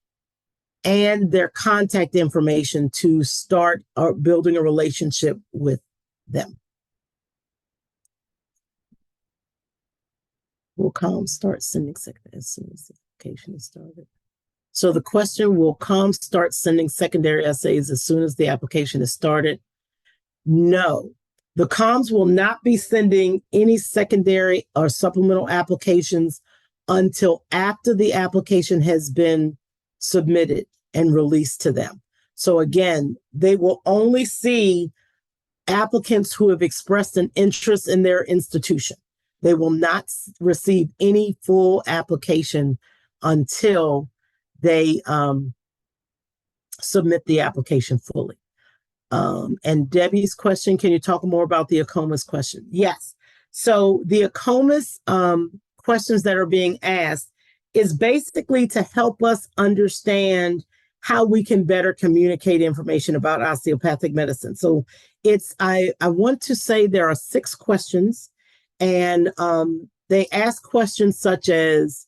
[SPEAKER 1] and their contact information to start building a relationship with them. Will COM start sending as soon as the application is started? So the question, will COM start sending secondary essays as soon as the application is started? No. The COMs will not be sending any secondary or supplemental applications until after the application has been submitted and released to them. So again, they will only see applicants who have expressed an interest in their institution. They will not receive any full application until they submit the application fully. And Debbie's question, can you talk more about the ACCOMAS question? Yes. So the ACCOMAS questions that are being asked is basically to help us understand how we can better communicate information about osteopathic medicine. So I want to say there are 6 questions, and they ask questions such as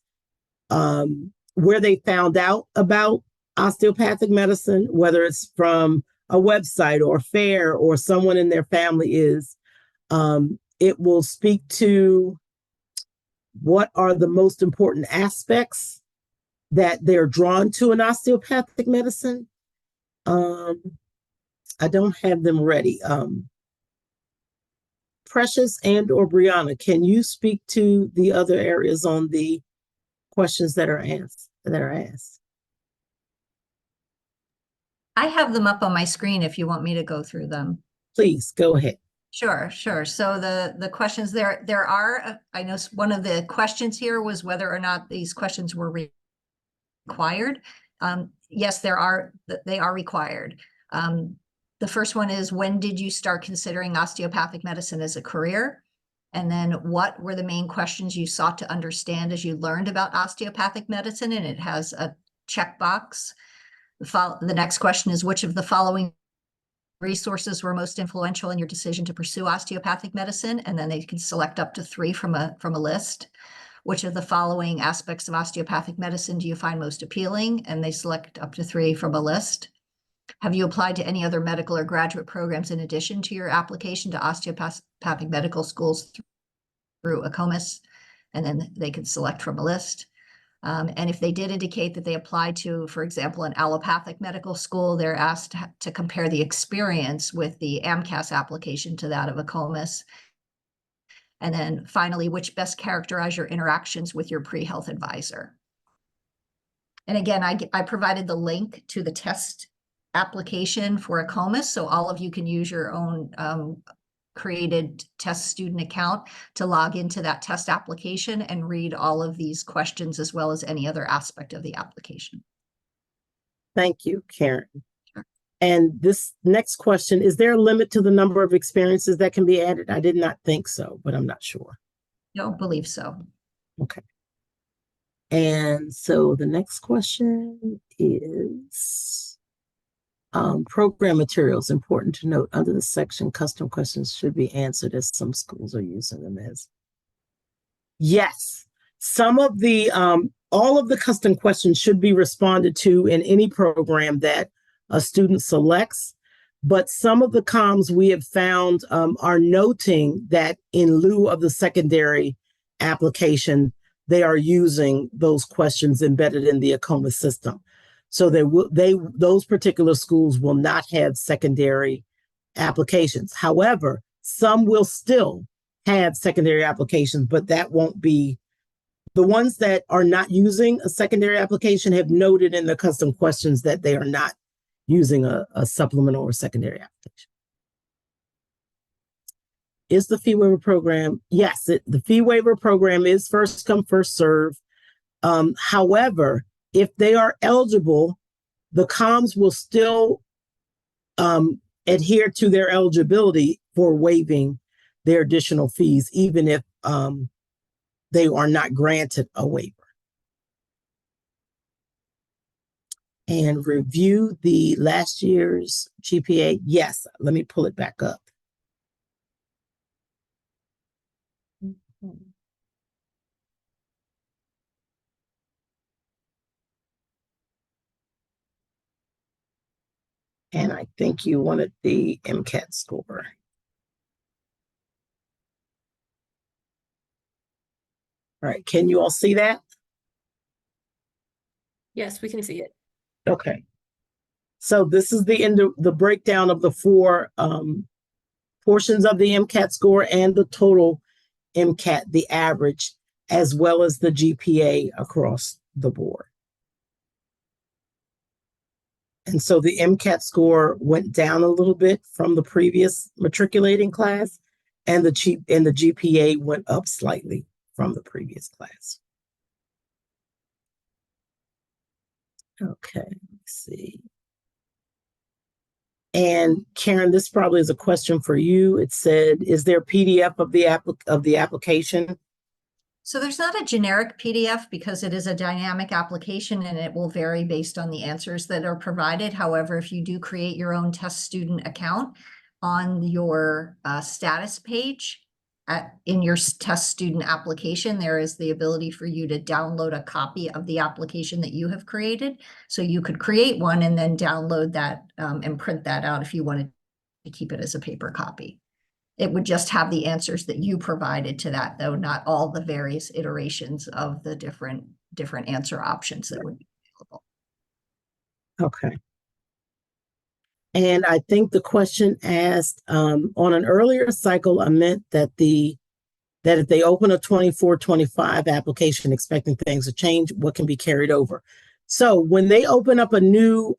[SPEAKER 1] where they found out about osteopathic medicine, whether it's from a website or a fair or someone in their family is. It will speak to what are the most important aspects that they're drawn to in osteopathic medicine. I don't have them ready. Precious and or Brianna, can you speak to the other areas on the questions that are asked?
[SPEAKER 2] I have them up on my screen if you want me to go through them.
[SPEAKER 1] Please go ahead.
[SPEAKER 2] Sure. So the questions there are, I know one of the questions here was whether or not these questions were required. Yes, they are required. The first one is, when did you start considering osteopathic medicine as a career? And then what were the main questions you sought to understand as you learned about osteopathic medicine? And it has a checkbox. The next question is, which of the following resources were most influential in your decision to pursue osteopathic medicine? And then they can select up to 3 from a list. Which of the following aspects of osteopathic medicine do you find most appealing? And they select up to 3 from a list. Have you applied to any other medical or graduate programs in addition to your application to osteopathic medical schools through ACCOMAS? And then they can select from a list. And if they did indicate that they applied to, for example, an allopathic medical school, they're asked to compare the experience with the AMCAS application to that of ACCOMAS. And then finally, which best characterize your interactions with your pre-health advisor? And again, I provided the link to the test application for ACCOMAS, so all of you can use your own created test student account to log into that test application and read all of these questions as well as any other aspect of the application.
[SPEAKER 1] Thank you, Karen. And this next question, is there a limit to the number of experiences that can be added? I did not think so, but I'm not sure.
[SPEAKER 2] Don't believe so.
[SPEAKER 1] Okay. And so the next question is program materials. Important to note, under the section, custom questions should be answered as some schools are using them as. Yes, some of the, all of the custom questions should be responded to in any program that a student selects, but some of the comms we have found are noting that in lieu of the secondary application, they are using those questions embedded in the ACCOMAS system. So those particular schools will not have secondary applications. However, some will still have secondary applications, but that won't be the ones that are not using a secondary application have noted in the custom questions that they are not using a supplemental or secondary application. Is the fee waiver program? Yes, the fee waiver program is first come, first serve. However, if they are eligible, the comms will still adhere to their eligibility for waiving their additional fees, even if they are not granted a waiver. And review the last year's GPA. Yes, let me pull it back up. And I think you wanted the MCAT score. All right, can you all see that?
[SPEAKER 3] Yes, we can see it.
[SPEAKER 1] Okay. So this is the breakdown of the 4 portions of the MCAT score and the total MCAT, the average, as well as the GPA across the board. And so the MCAT score went down a little bit from the previous matriculating class, and the GPA went up slightly from the previous class. Okay, let's see. And Karen, this probably is a question for you. It said, is there a PDF of the application?
[SPEAKER 2] So there's not a generic PDF because it is a dynamic application and it will vary based on the answers that are provided. However, if you do create your own test student account on your status page in your test student application, there is the ability for you to download a copy of the application that you have created. So you could create one and then download that and print that out if you wanted to keep it as a paper copy. It would just have the answers that you provided to that, though, not all the various iterations of the different answer options that would be available.
[SPEAKER 1] Okay. And I think the question asked on an earlier cycle, I meant that if they open a 24-25 application expecting things to change, what can be carried over? So when they open up a new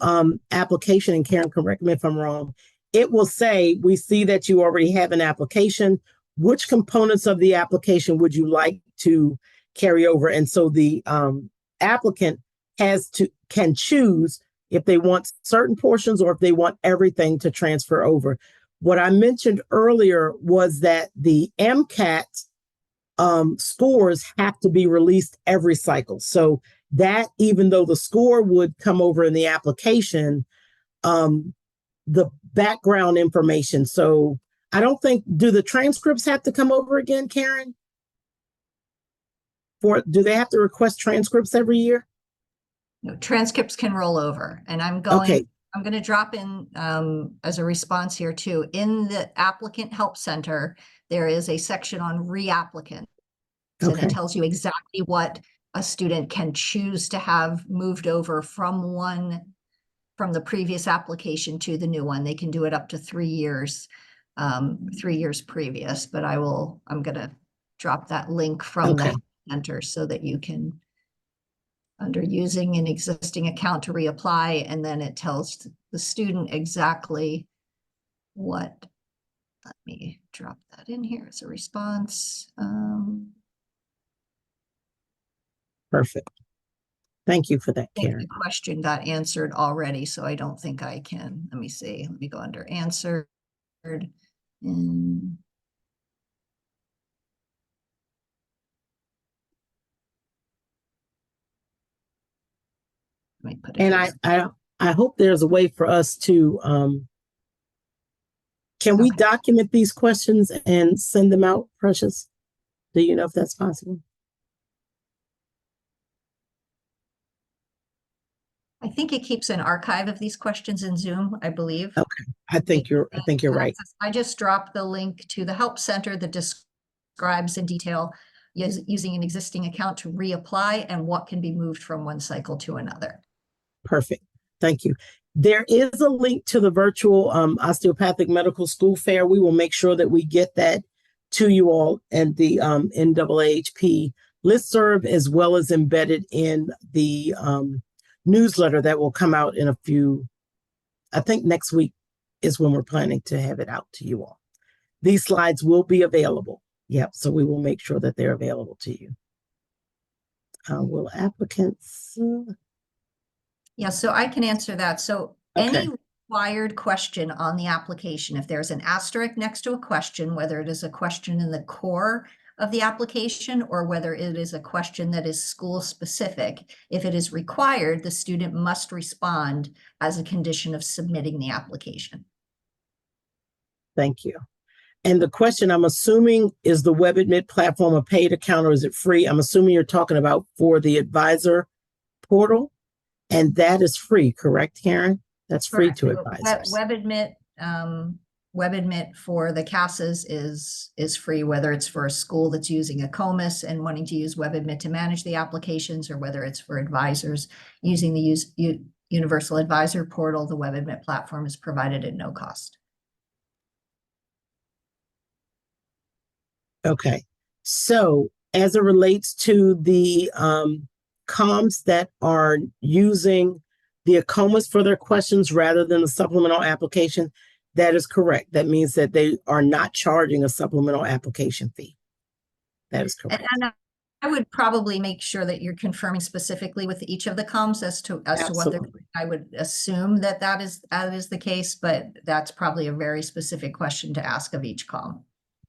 [SPEAKER 1] application, and Karen, correct me if I'm wrong, it will say, we see that you already have an application. Which components of the application would you like to carry over? And so the applicant can choose if they want certain portions or if they want everything to transfer over. What I mentioned earlier was that the MCAT scores have to be released every cycle. So that even though the score would come over in the application, the background information. So I don't think, do the transcripts have to come over again, Karen? Do they have to request transcripts every year?
[SPEAKER 2] No, transcripts can roll over, and I'm going to drop in as a response here too. In the applicant help center, there is a section on reapplicants, and it tells you exactly what a student can choose to have moved over from the previous application to the new one. They can do it up to 3 years, 3 years previous, but I'm going to drop that link from the center so that you can, under using an existing account to reapply, and then it tells the student exactly what, let me drop that in here as a response.
[SPEAKER 1] Perfect. Thank you for that,
[SPEAKER 2] I think
[SPEAKER 1] Karen.
[SPEAKER 2] the question got answered already, so I don't think I can. Let me see. Let me go under answered. And let me put it.
[SPEAKER 1] And I hope there's a way for us to can we document these questions and send them out, Precious? Do you know if that's possible?
[SPEAKER 2] I think it keeps an archive of these questions in Zoom, I believe.
[SPEAKER 1] Okay. I think you're right.
[SPEAKER 2] I just dropped the link to the help center that describes in detail using an existing account to reapply and what can be moved from one cycle to another.
[SPEAKER 1] Perfect. Thank you. There is a link to the virtual osteopathic medical school fair. We will make sure that we get that to you all and the NAAHP listserv, as well as embedded in the newsletter that will come out in a few, I think next week is when we're planning to have it out to you all. These slides will be available. Yep. So we will make sure that they're available to you. Will applicants?
[SPEAKER 2] Yeah, so I can answer that. So any required question on the application, if there's an asterisk next to a question, whether it is a question in the core of the application or whether it is a question that is school specific, if it is required, the student must respond as a condition of submitting the application.
[SPEAKER 1] Thank you. And the question, I'm assuming, is the WebAdmit platform a paid account or is it free? I'm assuming you're talking about for the advisor portal, and that is free, correct, Karen? That's free to advisors.
[SPEAKER 2] WebAdmit for the CASAs is free, whether it's for a school that's using ACCOMAS and wanting to use WebAdmit to manage the applications, or whether it's for advisors using the Universal Advisor Portal. The WebAdmit platform is provided at no cost.
[SPEAKER 1] Okay, so as it relates to the comms that are using the ACCOMAS for their questions rather than a supplemental application, that is correct. That means that they are not charging a supplemental application fee. That is correct.
[SPEAKER 2] And I would probably make sure that you're confirming specifically with each of the comms as to what they're. I would assume that is the case, but that's probably a very specific question to ask of each comm.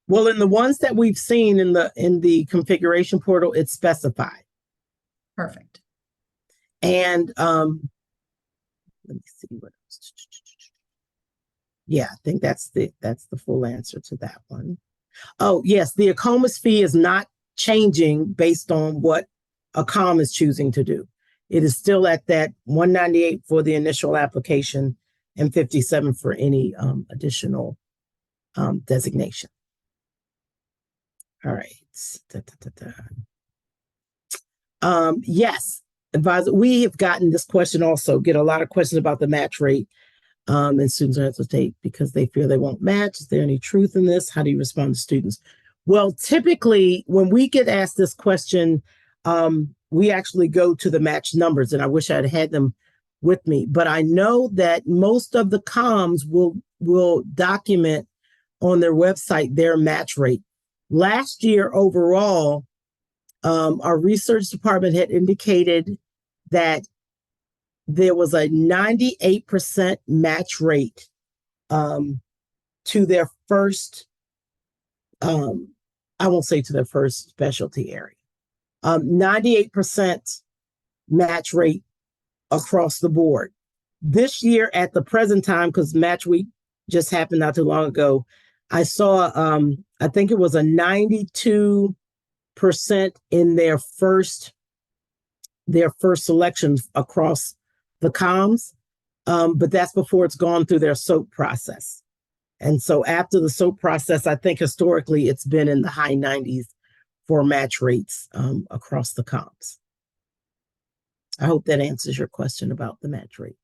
[SPEAKER 1] Well, in the ones that we've seen in the configuration portal, it's specified.
[SPEAKER 2] Perfect.
[SPEAKER 1] And let me see what else. Yeah, I think that's the full answer to that one. Oh, yes, the ACCOMAS fee is not changing based on what AACOM is choosing to do. It is still at that $198 for the initial application and $57 for any additional designation. All right. Yes, advisor, we have gotten this question also, get a lot of questions about the match rate. And students hesitate because they fear they won't match. Is there any truth in this? How do you respond to students? Well, typically, when we get asked this question, we actually go to the match numbers, and I wish I'd had them with me. But I know that most of the comms will document on their website their match rate. Last year, overall, our research department had indicated that there was a 98% match rate to their first, I won't say to their first specialty area, 98% match rate across the board. This year at the present time, because Match Week just happened not too long ago, I saw, I think it was a 92% in their first selection across the comms, but that's before it's gone through their SOAP process. And so after the SOAP process, I think historically it's been in the high 90s for match rates across the comms. I hope that answers your question about the match rate.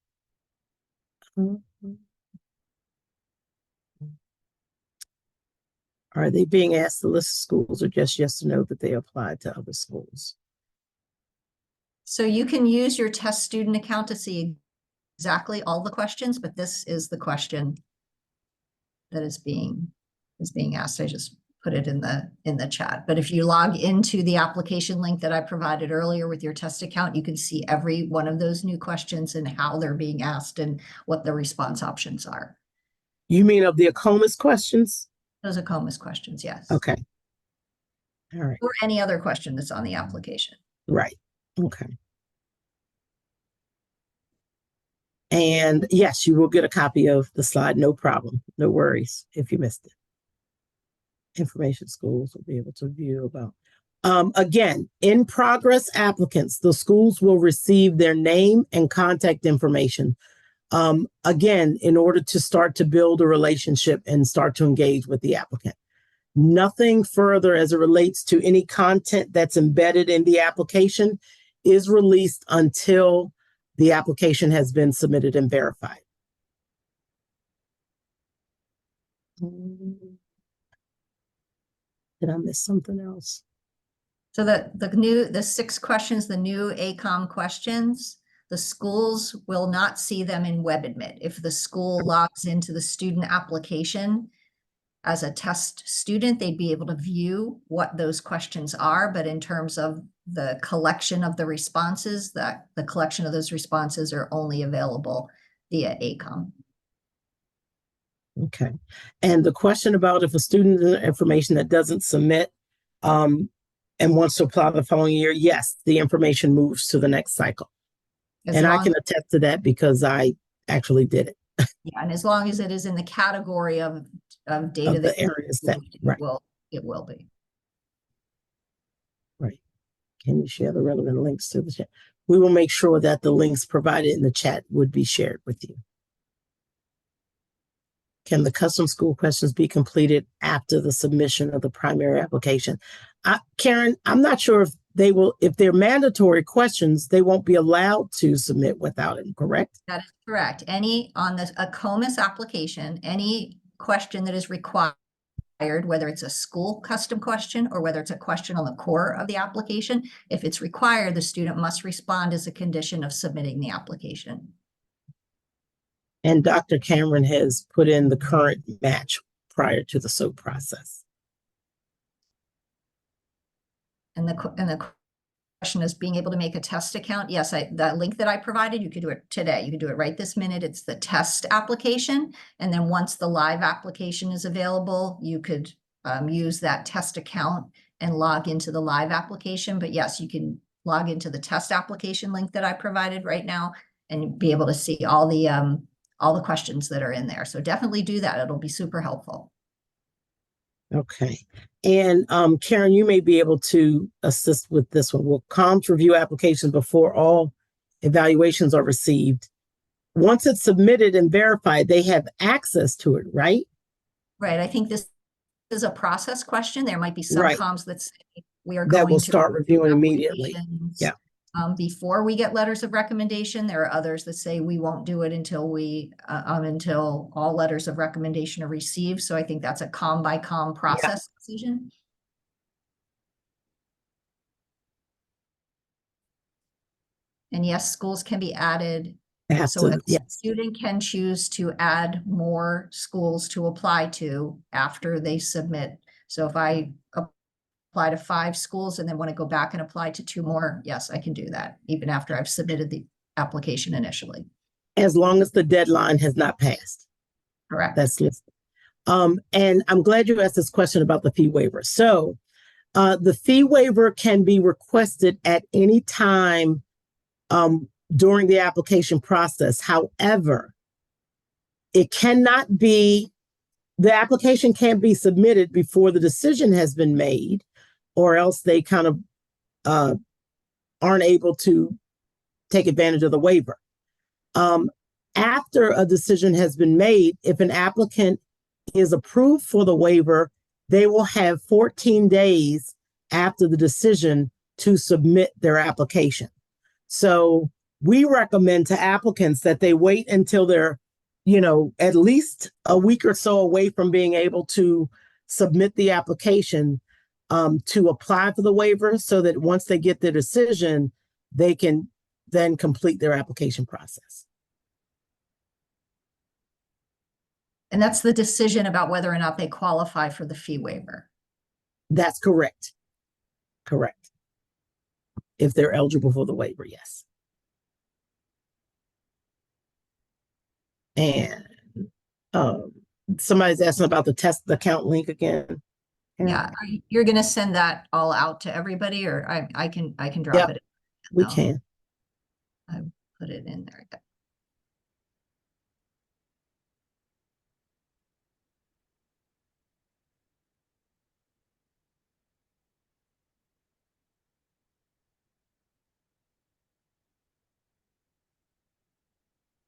[SPEAKER 1] Are they being asked to list schools or just yes or no that they applied to other schools?
[SPEAKER 2] So you can use your test student account to see exactly all the questions, but this is the question that is being asked. I just put it in the chat. But if you log into the application link that I provided earlier with your test account, you can see every one of those new questions and how they're being asked and what the response options are.
[SPEAKER 1] You mean of the ACCOMAS questions?
[SPEAKER 2] Those are ACCOMAS questions, yes.
[SPEAKER 1] Okay. All right.
[SPEAKER 2] Or any other question that's on the application.
[SPEAKER 1] Right. Okay. And yes, you will get a copy of the slide. No problem. No worries if you missed it. Information schools will be able to view about. Again, in progress applicants, the schools will receive their name and contact information. Again, in order to start to build a relationship and start to engage with the applicant. Nothing further as it relates to any content that's embedded in the application is released until the application has been submitted and verified. Did I miss something else?
[SPEAKER 2] So the 6 questions, the new AACOM questions, the schools will not see them in WebAdmit. If the school logs into the student application as a test student, they'd be able to view what those questions are. But in terms of the collection of the responses, the collection of those responses are only available via AACOM.
[SPEAKER 1] Okay. And the question about if a student information that doesn't submit and wants to apply the following year, yes, the information moves to the next cycle. And I can attest to that because I actually did it.
[SPEAKER 2] Yeah, and as long as it is in the category of data
[SPEAKER 1] of the areas that right.
[SPEAKER 2] It will be.
[SPEAKER 1] Right. Can you share the relevant links to the chat? We will make sure that the links provided in the chat would be shared with you. Can the custom school questions be completed after the submission of the primary application? Karen, I'm not sure if they will, if they're mandatory questions, they won't be allowed to submit without it, correct?
[SPEAKER 2] That is correct. On the ACCOMAS application, any question that is required, whether it's a school custom question or whether it's a question on the core of the application, if it's required, the student must respond as a condition of submitting the application.
[SPEAKER 1] And Dr. Cameron has put in the current match prior to the SOAP process.
[SPEAKER 2] And the question is being able to make a test account. Yes, the link that I provided, you could do it today. You could do it right this minute. It's the test application. And then once the live application is available, you could use that test account and log into the live application. But yes, you can log into the test application link that I provided right now and be able to see all the questions that are in there. So definitely do that. It'll be super helpful.
[SPEAKER 1] Okay. And Karen, you may be able to assist with this one. Will COMS review applications before all evaluations are received? Once it's submitted and verified, they have access to it, right?
[SPEAKER 2] Right. I think this is a process question. There might be some
[SPEAKER 1] Right.
[SPEAKER 2] COMS that say we are
[SPEAKER 1] That
[SPEAKER 2] going
[SPEAKER 1] will
[SPEAKER 2] to
[SPEAKER 1] start
[SPEAKER 2] review
[SPEAKER 1] reviewing immediately.
[SPEAKER 2] applications,
[SPEAKER 1] Yeah.
[SPEAKER 2] before we get letters of recommendation. There are others that say we won't do it until until all letters of recommendation are received. So I think that's a COM by COM process decision. And yes, schools can be added. So a student can choose to add more schools to apply to after they submit. So if I apply to 5 schools and then want to go back and apply to 2 more, yes, I can do that even after I've submitted the application initially.
[SPEAKER 1] As long as the deadline has not passed.
[SPEAKER 2] Correct.
[SPEAKER 1] That's listed. And I'm glad you asked this question about the fee waiver. So the fee waiver can be requested at any time during the application process. However, it cannot be, the application can't be submitted before the decision has been made, or else they kind of aren't able to take advantage of the waiver. After a decision has been made, if an applicant is approved for the waiver, they will have 14 days after the decision to submit their application. So we recommend to applicants that they wait until they're, at least a week or so away from being able to submit the application to apply for the waiver, so that once they get their decision, they can then complete their application process.
[SPEAKER 2] And that's the decision about whether or not they qualify for the fee waiver.
[SPEAKER 1] That's correct. Correct. If they're eligible for the waiver, yes. And somebody's asking about the test account link again.
[SPEAKER 2] Yeah, you're going to send that all out to everybody, or I can drop it.
[SPEAKER 1] We can.
[SPEAKER 2] I put it in there.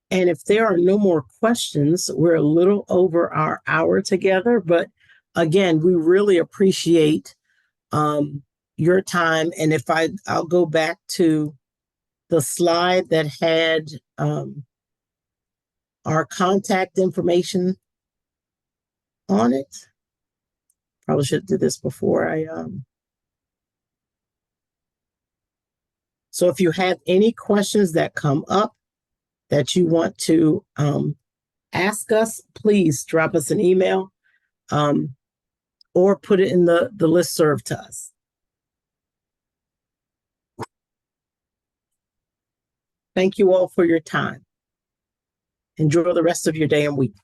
[SPEAKER 1] And if there are no more questions, we're a little over our hour together. But again, we really appreciate your time. And if I'll go back to the slide that had our contact information on it. Probably should have did this before I So if you have any questions that come up that you want to ask us, please drop us an email or put it in the listserv to us. Thank you all for your time. Enjoy the rest of your day and week.